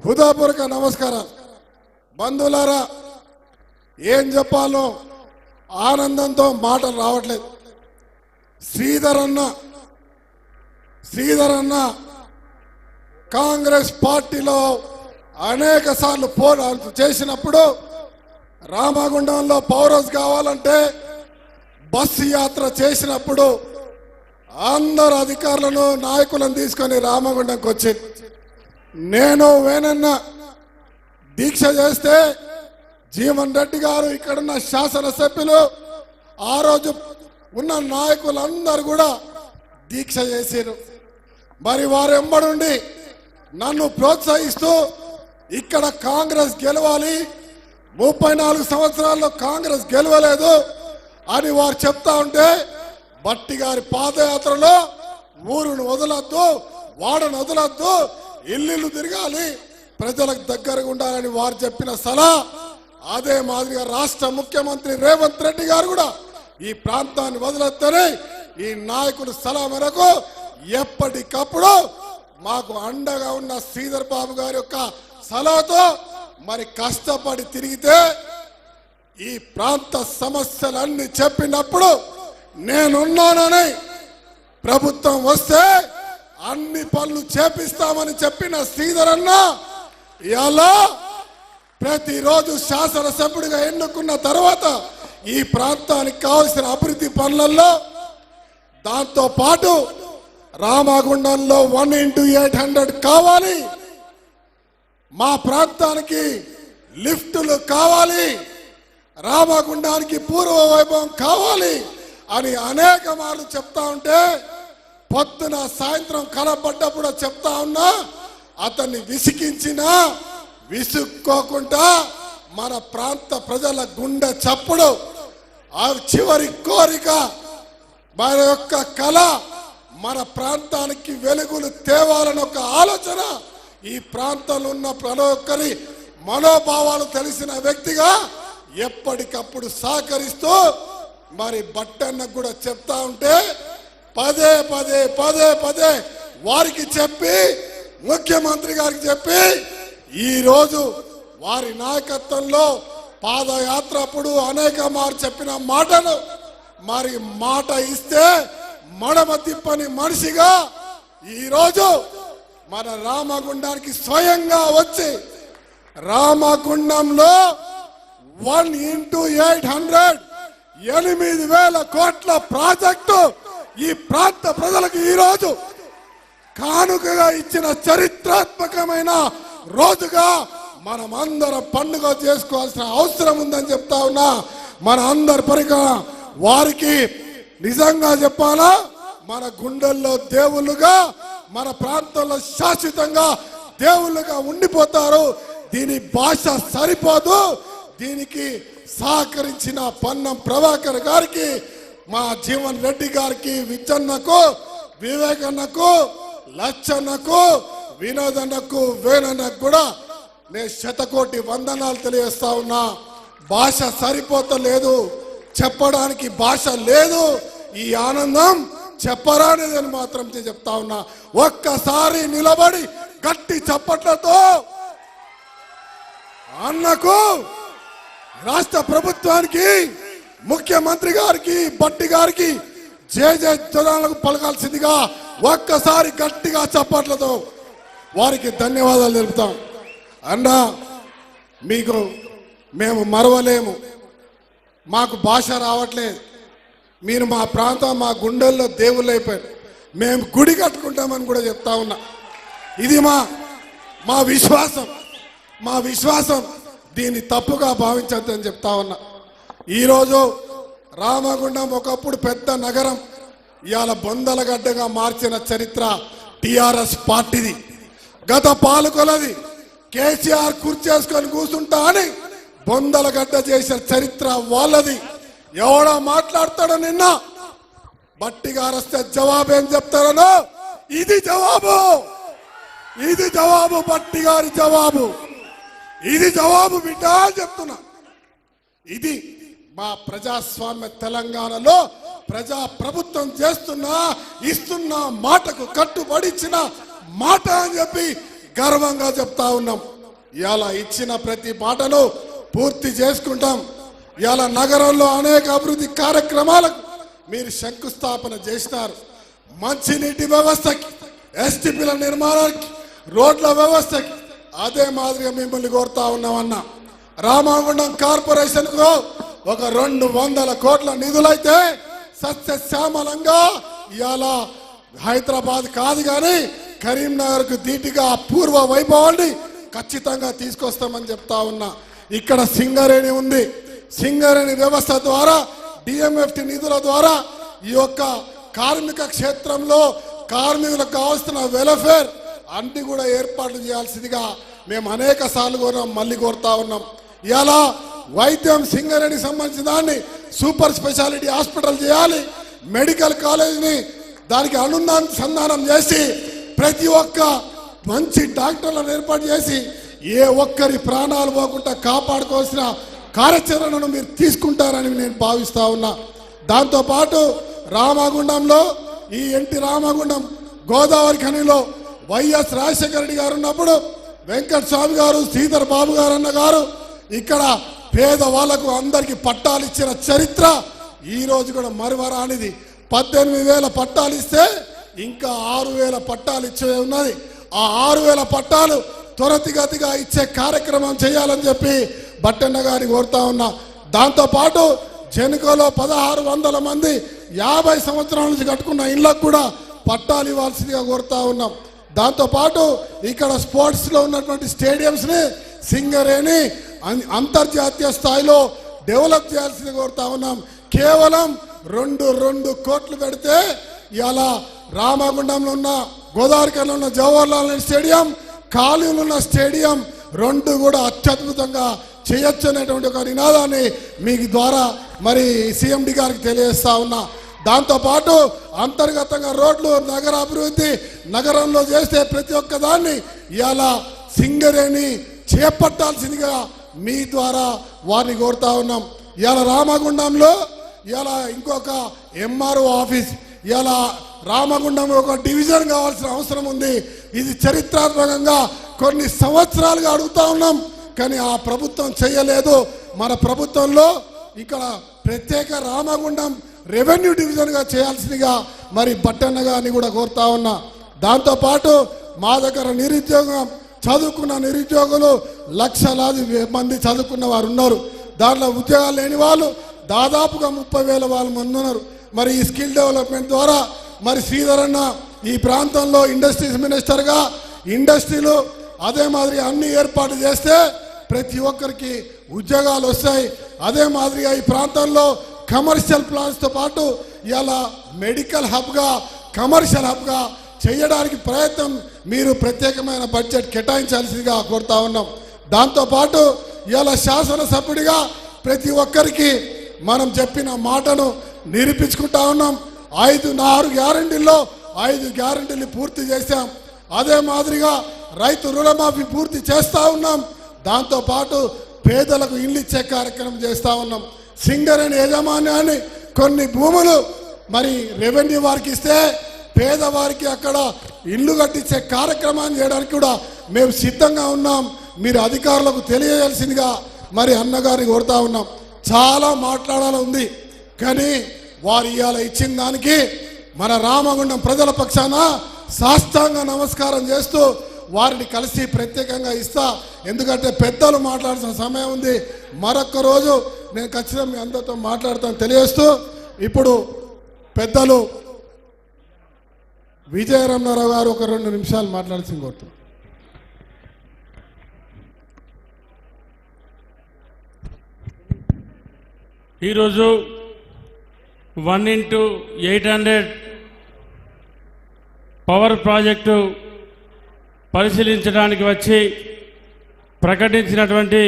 హృదయపూర్వక నమస్కారం. బంధువులారా, ఏం చెప్పాలో ఆనందంతో మాటలు రావట్లేదు. శ్రీధర్ అన్న కాంగ్రెస్ పార్టీలో అనేక సార్లు పోరాటం చేసినప్పుడు రామగుండంలో పౌరస్ కావాలంటే బస్సు యాత్ర చేసినప్పుడు అందరు అధికారులను నాయకులను తీసుకొని రామగుండంకి వచ్చింది. నేను వేనన్న దీక్ష చేస్తే జీవన్ రెడ్డి గారు ఇక్కడున్న శాసనసభ్యులు ఆ రోజు ఉన్న నాయకులందరూ కూడా దీక్ష చేశారు. మరి వారు ఎంబడుండి నన్ను ప్రోత్సహిస్తూ ఇక్కడ కాంగ్రెస్ గెలవాలి, 34 సంవత్సరాల్లో కాంగ్రెస్ గెలవలేదు అని వారు చెప్తా ఉంటే బట్టి గారి పాదయాత్రలో ఊరును వదలొద్దు, వాడను వదలొద్దు, ఇల్లు తిరగాలి, ప్రజలకు దగ్గరగా ఉండాలని వారు చెప్పిన సలహా అదే మాదిరిగా రాష్ట్ర ముఖ్యమంత్రి రేవంత్ రెడ్డి గారు కూడా ఈ ప్రాంతాన్ని వదిలేస్తేనే ఈ నాయకుడు సలహా మేరకు ఎప్పటికప్పుడు మాకు అండగా ఉన్న శ్రీధర్ బాబు గారి యొక్క సలహాతో మరి కష్టపడి తిరిగితే ఈ ప్రాంత సమస్యలన్నీ చెప్పినప్పుడు నేనున్నానని ప్రభుత్వం వస్తే అన్ని పనులు చేపిస్తామని చెప్పిన శ్రీధర్ అన్న ఇలా ప్రతిరోజు శాసనసభ్యుడిగా ఎన్నుకున్న తర్వాత ఈ ప్రాంతానికి కావలసిన అభివృద్ధి పనులలో దాంతో పాటు రామగుండంలో 1x800 కావాలి, మా ప్రాంతానికి లిఫ్టులు కావాలి, రామగుండానికి పూర్వ వైభవం కావాలి అని అనేక మార్లు చెప్తా ఉంటే పొద్దున సాయంత్రం కనబడ్డప్పుడు చెప్తా ఉన్నా అతన్ని విసుక్కోకుండా మన ప్రాంత ప్రజల గుండె చప్పుడు ఆ చివరి కోరిక మన యొక్క కళ మన ప్రాంతానికి వెలుగులు తేవాలని ఒక ఆలోచన ఈ ప్రాంతంలో ఉన్న ప్రతి ఒక్కరి మనోభావాలు తెలిసిన వ్యక్తిగా ఎప్పటికప్పుడు సహకరిస్తూ మరి బట్టన్నకు కూడా చెప్తా ఉంటే పదే వారికి చెప్పి ముఖ్యమంత్రి గారికి చెప్పి ఈ రోజు వారి నాయకత్వంలో పాదయాత్ర అప్పుడు అనేక మార్లు చెప్పిన మాటలు మరి మాట ఇస్తే మడమ తిప్పని మనిషిగా ఈరోజు మన రామగుండానికి స్వయంగా వచ్చి రామగుండంలో 1x800 8,000 కోట్ల ప్రాజెక్టు ఈ ప్రాంత ప్రజలకు ఈరోజు కానుకగా ఇచ్చిన చరిత్రాత్మకమైన రోజుగా మనం అందరం పండుగ చేసుకోవాల్సిన అవసరం ఉందని చెప్తా ఉన్నా. మన అందరి పరిగా వారికి నిజంగా చెప్పాలా, మన గుండెల్లో దేవుళ్ళుగా మన ప్రాంతంలో శాశ్వతంగా దేవుళ్ళుగా ఉండిపోతారు. దీని భాష సరిపోదు. దీనికి సహకరించిన పన్నం ప్రభాకర్ గారికి, మా జీవన్ రెడ్డి గారికి, విజన్నకు, వివేకన్నకు, లచ్చన్నకు, వినోదన్నకు, వేణన్నకు కూడా నేను శతకోటి వందనాలు తెలియజేస్తా ఉన్నా. భాష సరిపోతలేదు, చెప్పడానికి భాష లేదు. ఈ ఆనందం చెప్పరానిదని మాత్రం చెప్తా ఉన్నా. ఒక్కసారి నిలబడి గట్టి చప్పట్లతో అన్నకు, రాష్ట్ర ప్రభుత్వానికి, ముఖ్యమంత్రి గారికి, బట్టి గారికి జయ పలకాల్సిందిగా ఒక్కసారి గట్టిగా చప్పట్లతో వారికి ధన్యవాదాలు తెలుపుతాం. అన్నా, మీకు మేము మరవలేము, మాకు భాష రావట్లేదు. మీరు మా ప్రాంతం, మా గుండెల్లో దేవుళ్ళు అయిపోయారు. మేము గుడి కట్టుకుంటామని కూడా చెప్తా ఉన్నా. ఇది మా విశ్వాసం. దీన్ని తప్పుగా భావించద్దని చెప్తా ఉన్నా. ఈరోజు రామగుండం ఒకప్పుడు పెద్ద నగరం, ఇవాళ బొందలగడ్డగా మార్చిన చరిత్ర టిఆర్ఎస్ పార్టీది. గత పాలకులది. కేసీఆర్ కుర్చేసుకొని కూర్చుంటా అని బొందలగడ్డ చేసిన చరిత్ర వాళ్ళది. ఎవడో మాట్లాడతాడో నిన్న బట్టి గారు వస్తే జవాబు ఏం చెప్తారనో ఇది జవాబు బట్టి గారి జవాబు. ఇది జవాబు బిడ్డ అని చెప్తున్నా. ఇది మా ప్రజాస్వామ్య తెలంగాణలో ప్రజా ప్రభుత్వం ఇస్తున్న మాటకు కట్టుబడిచ్చిన మాట అని చెప్పి గర్వంగా చెప్తా ఉన్నాం. ఇవాళ ఇచ్చిన ప్రతి మాటను పూర్తి చేసుకుంటాం. ఇవాళ నగరంలో అనేక అభివృద్ధి కార్యక్రమాలకు మీరు శంకుస్థాపన చేసినారు. మంచినీటి వ్యవస్థకి, ఎస్టీపీల నిర్మాణానికి, రోడ్ల వ్యవస్థకి అదే మాదిరిగా మిమ్మల్ని కోరుతా ఉన్నామన్నా. రామగుండం కార్పొరేషన్ కు ఒక 200 కోట్ల నిధులైతే సస్యశ్యామలంగా ఇవాళ హైదరాబాద్ కాదు కానీ కరీంనగర్ కు ధీటుగా పూర్వ వైభవాన్ని ఖచ్చితంగా తీసుకొస్తామని చెప్తా ఉన్నా. ఇక్కడ సింగరేణి ఉంది. సింగరేణి వ్యవస్థ ద్వారా డిఎంఎఫ్టి నిధుల ద్వారా ఈ యొక్క కార్మిక క్షేత్రంలో కార్మికులకు కావాల్సిన వెల్ఫేర్ అన్ని కూడా ఏర్పాట్లు చేయాల్సిందిగా మేము అనేక సార్లు కూడా మళ్ళీ కోరుతా ఉన్నాం. ఇలా వైద్యం సింగరేణికి సంబంధించిన దాన్ని సూపర్ స్పెషాలిటీ హాస్పిటల్ చేయాలి. మెడికల్ కాలేజీని దానికి అనుసంధానం చేసి ప్రతి ఒక్క మంచి డాక్టర్లను ఏర్పాటు చేసి ఏ ఒక్కరి ప్రాణాలు పోకుండా కాపాడుకోవాల్సిన కార్యాచరణను మీరు తీసుకుంటారని నేను భావిస్తా ఉన్నా. దాంతోపాటు రామగుండంలో ఈ ఎన్టీ రామగుండం గోదావరి ఖనిలో వైఎస్ రాజశేఖర రెడ్డి గారు ఉన్నప్పుడు వెంకట స్వామి గారు, శ్రీధర్ బాబు గారు అన్న గారు ఇక్కడ పేదవాళ్లకు అందరికి పట్టాలు ఇచ్చిన చరిత్ర ఈ రోజు కూడా మరువరానిది. 18,000 పట్టాలు ఇస్తే ఇంకా 6,000 పట్టాలు ఇచ్చే ఉన్నది. ఆ 6,000 పట్టాలు త్వరితగతిగా ఇచ్చే కార్యక్రమం చేయాలని చెప్పి బట్టన్న గారిని కోరుతా ఉన్నా. దాంతోపాటు జనుకలో 1,600 మంది 50 సంవత్సరాల నుంచి కట్టుకున్న ఇళ్లకు కూడా పట్టాలు ఇవ్వాల్సిందిగా కోరుతా ఉన్నాం. దాంతోపాటు ఇక్కడ స్పోర్ట్స్లో ఉన్నటువంటి స్టేడియంస్ని సింగరేణి అంతర్జాతీయ స్థాయిలో డెవలప్ చేయాల్సింది కోరుతా ఉన్నాం. కేవలం 2 కోట్లు పెడితే ఇలా రామగుండంలో ఉన్న గోదావరిలో ఉన్న జవహర్లాల్ నెహ్రూ స్టేడియం, కాళీలో ఉన్న స్టేడియం 2 కూడా అత్యద్భుతంగా చేయొచ్చు అనేటువంటి ఒక నినాదాన్ని మీకు ద్వారా మరి సిఎండి గారికి తెలియజేస్తా ఉన్నా. దాంతోపాటు అంతర్గతంగా రోడ్లు, నగర అభివృద్ధి నగరంలో చేస్తే ప్రతి ఒక్క దాన్ని ఇలా సింగరేణి చేపట్టాల్సిందిగా మీ ద్వారా వారిని కోరుతా ఉన్నాం. ఇలా రామగుండంలో ఇలా ఇంకొక ఎంఆర్ఓ ఆఫీస్, ఇలా రామగుండం ఒక డివిజన్ కావాల్సిన అవసరం ఉంది. ఇది చరిత్రాత్మకంగా కొన్ని సంవత్సరాలుగా అడుగుతా ఉన్నాం, కానీ ఆ ప్రభుత్వం చేయలేదు. మన ప్రభుత్వంలో ఇక్కడ ప్రత్యేక రామగుండం రెవెన్యూ డివిజన్గా చేయాల్సిందిగా మరి బట్టన్న గారిని కూడా కోరుతా ఉన్నా. దాంతోపాటు మా దగ్గర నిరుద్యోగం, చదువుకున్న నిరుద్యోగులు లక్షలాది మంది చదువుకున్న వారు ఉన్నారు. దాంట్లో ఉద్యోగాలు లేని వాళ్ళు దాదాపుగా 30,000 మంది ఉన్నారు. మరి ఈ స్కిల్ డెవలప్మెంట్ ద్వారా మరి శ్రీధర్ అన్న ఈ ప్రాంతంలో ఇండస్ట్రీస్ మినిస్టర్గా ఇండస్ట్రీలు అదే మాదిరిగా అన్ని ఏర్పాటు చేస్తే ప్రతి ఒక్కరికి ఉద్యోగాలు వస్తాయి. అదే మాదిరిగా ఈ ప్రాంతంలో కమర్షియల్ ప్లాన్స్తో పాటు ఇలా మెడికల్ హబ్గా, కమర్షియల్ హబ్గా చేయడానికి ప్రయత్నం మీరు ప్రత్యేకమైన బడ్జెట్ కేటాయించాల్సిందిగా కోరుతా ఉన్నాం. దాంతోపాటు ఇలా శాసనసభ్యుడిగా ప్రతి ఒక్కరికి మనం చెప్పిన మాటను నిరూపించుకుంటా ఉన్నాం. 6 గ్యారంటీల్లో 5 గ్యారంటీలు పూర్తి చేశాం. అదే మాదిరిగా రైతు రుణమాఫీ పూర్తి చేస్తూ ఉన్నాం. దాంతోపాటు పేదలకు ఇల్లు ఇచ్చే కార్యక్రమం చేస్తూ ఉన్నాం. సింగరేణి యాజమాన్యాన్ని కొన్ని భూములు మరి రెవెన్యూ వారికి ఇస్తే పేదవారికి అక్కడ ఇల్లు కట్టించే కార్యక్రమాన్ని చేయడానికి కూడా మేము సిద్ధంగా ఉన్నాం. మీరు అధికారులకు తెలియజేయాల్సిందిగా మరి అన్నగారిని కోరుతా ఉన్నాం. చాలా మాట్లాడాలని ఉంది, కానీ వారు ఇవాళ ఇచ్చిన దానికి మన రామగుండం ప్రజల పక్షాన సాష్టాంగ నమస్కారం చేస్తూ వారిని కలిసి ప్రత్యేకంగా ఇస్తా. ఎందుకంటే పెద్దలు మాట్లాడాల్సిన సమయం ఉంది. మరొక్క రోజు నేను ఖచ్చితంగా మీ అందరితో మాట్లాడతాను తెలియజేస్తూ ఇప్పుడు పెద్దలు విజయరమణారావు గారు ఒక 2 నిమిషాలు మాట్లాడాల్సింది కోరుతున్నాను. ఈరోజు 1x800 పవర్ ప్రాజెక్టు పరిశీలించడానికి వచ్చి ప్రకటించినటువంటి